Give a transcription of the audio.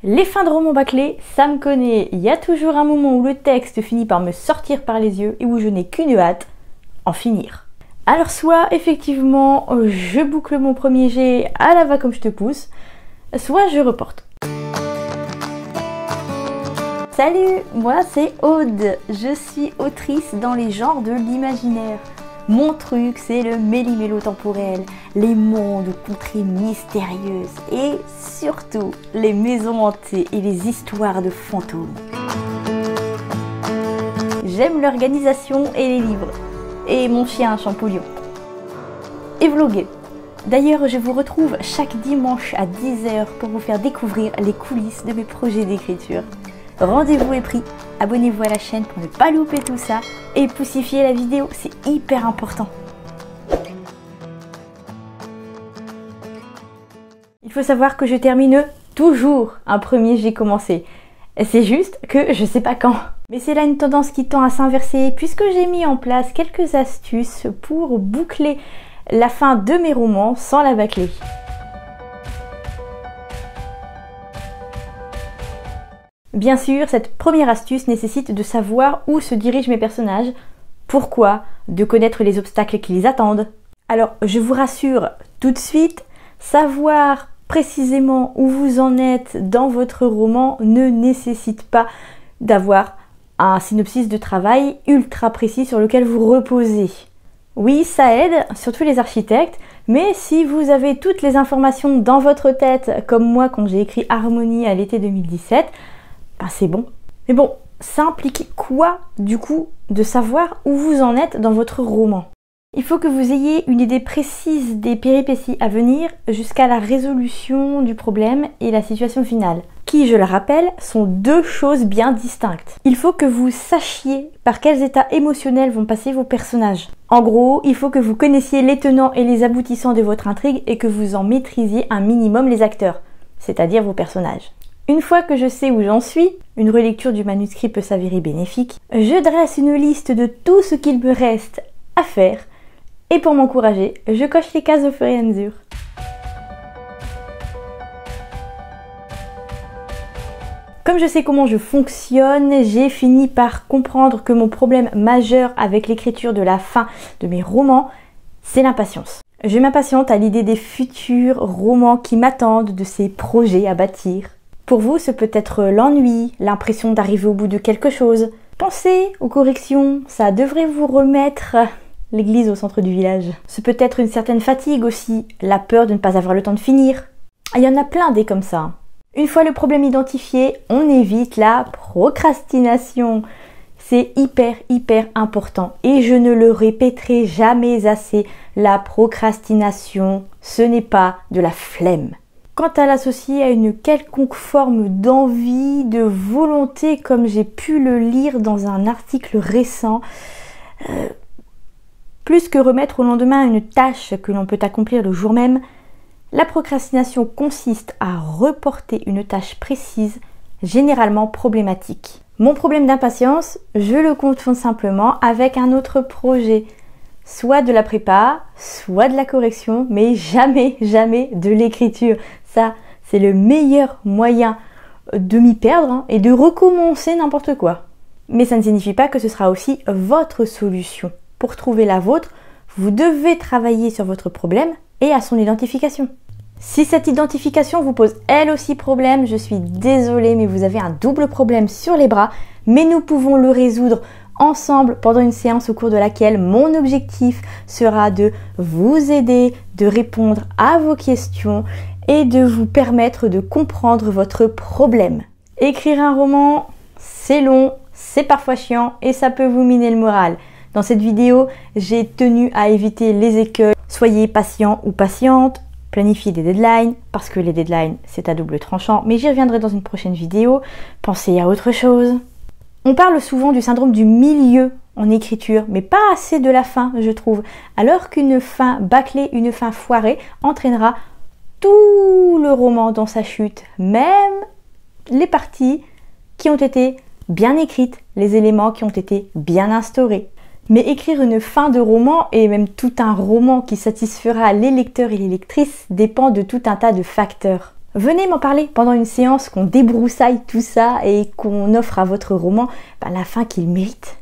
Les fins de romans bâclés, ça me connaît. Il y a toujours un moment où le texte finit par me sortir par les yeux et où je n'ai qu'une hâte, en finir. Alors soit effectivement je boucle mon premier jet à la va comme je te pousse, soit je reporte. Salut, moi c'est Aude, je suis autrice dans les genres de l'imaginaire. Mon truc c'est le méli-mélo temporel, les mondes, contrées mystérieuses et surtout les maisons hantées et les histoires de fantômes. J'aime l'organisation et les livres, et mon chien Champollion. Et vloguer. D'ailleurs je vous retrouve chaque dimanche à 10 h pour vous faire découvrir les coulisses de mes projets d'écriture. Rendez-vous est pris, abonnez-vous à la chaîne pour ne pas louper tout ça et poussifiez la vidéo, c'est hyper important. Il faut savoir que je termine toujours un premier jet commencé. C'est juste que je sais pas quand. Mais c'est là une tendance qui tend à s'inverser puisque j'ai mis en place quelques astuces pour boucler la fin de mes romans sans la bâcler. Bien sûr, cette première astuce nécessite de savoir où se dirigent mes personnages, pourquoi, de connaître les obstacles qui les attendent. Alors, je vous rassure tout de suite, savoir précisément où vous en êtes dans votre roman ne nécessite pas d'avoir un synopsis de travail ultra précis sur lequel vous reposez. Oui, ça aide, surtout les architectes, mais si vous avez toutes les informations dans votre tête, comme moi quand j'ai écrit Harmonie à l'été 2017, ben c'est bon. Mais bon, ça implique quoi, du coup, de savoir où vous en êtes dans votre roman? Il faut que vous ayez une idée précise des péripéties à venir jusqu'à la résolution du problème et la situation finale, qui, je le rappelle, sont deux choses bien distinctes. Il faut que vous sachiez par quels états émotionnels vont passer vos personnages. En gros, il faut que vous connaissiez les tenants et les aboutissants de votre intrigue et que vous en maîtrisiez un minimum les acteurs, c'est-à-dire vos personnages. Une fois que je sais où j'en suis, une relecture du manuscrit peut s'avérer bénéfique, je dresse une liste de tout ce qu'il me reste à faire et pour m'encourager, je coche les cases au fur et à mesure. Comme je sais comment je fonctionne, j'ai fini par comprendre que mon problème majeur avec l'écriture de la fin de mes romans, c'est l'impatience. Je m'impatiente à l'idée des futurs romans qui m'attendent, de ces projets à bâtir. Pour vous, ce peut être l'ennui, l'impression d'arriver au bout de quelque chose. Pensez aux corrections, ça devrait vous remettre l'église au centre du village. Ce peut être une certaine fatigue aussi, la peur de ne pas avoir le temps de finir. Il y en a plein des comme ça. Une fois le problème identifié, on évite la procrastination. C'est hyper important et je ne le répéterai jamais assez. La procrastination, ce n'est pas de la flemme. Quand à l'associer à une quelconque forme d'envie, de volonté, comme j'ai pu le lire dans un article récent, plus que remettre au lendemain une tâche que l'on peut accomplir le jour même, la procrastination consiste à reporter une tâche précise, généralement problématique. Mon problème d'impatience, je le confonds simplement avec un autre projet. Soit de la prépa, soit de la correction, mais jamais de l'écriture. Ça, c'est le meilleur moyen de m'y perdre et de recommencer n'importe quoi. Mais ça ne signifie pas que ce sera aussi votre solution. Pour trouver la vôtre, vous devez travailler sur votre problème et à son identification. Si cette identification vous pose elle aussi problème, je suis désolée, mais vous avez un double problème sur les bras, mais nous pouvons le résoudre ensemble pendant une séance au cours de laquelle mon objectif sera de vous aider, de répondre à vos questions et de vous permettre de comprendre votre problème. Écrire un roman, c'est long, c'est parfois chiant et ça peut vous miner le moral. Dans cette vidéo, j'ai tenu à éviter les écueils. Soyez patient ou patiente, planifiez des deadlines, parce que les deadlines, c'est à double tranchant, mais j'y reviendrai dans une prochaine vidéo. Pensez à autre chose. On parle souvent du syndrome du milieu en écriture, mais pas assez de la fin, je trouve. Alors qu'une fin bâclée, une fin foirée, entraînera tout le roman dans sa chute, même les parties qui ont été bien écrites, les éléments qui ont été bien instaurés. Mais écrire une fin de roman, et même tout un roman qui satisfera les lecteurs et les lectrices, dépend de tout un tas de facteurs. Venez m'en parler pendant une séance, qu'on débroussaille tout ça et qu'on offre à votre roman la fin qu'il mérite.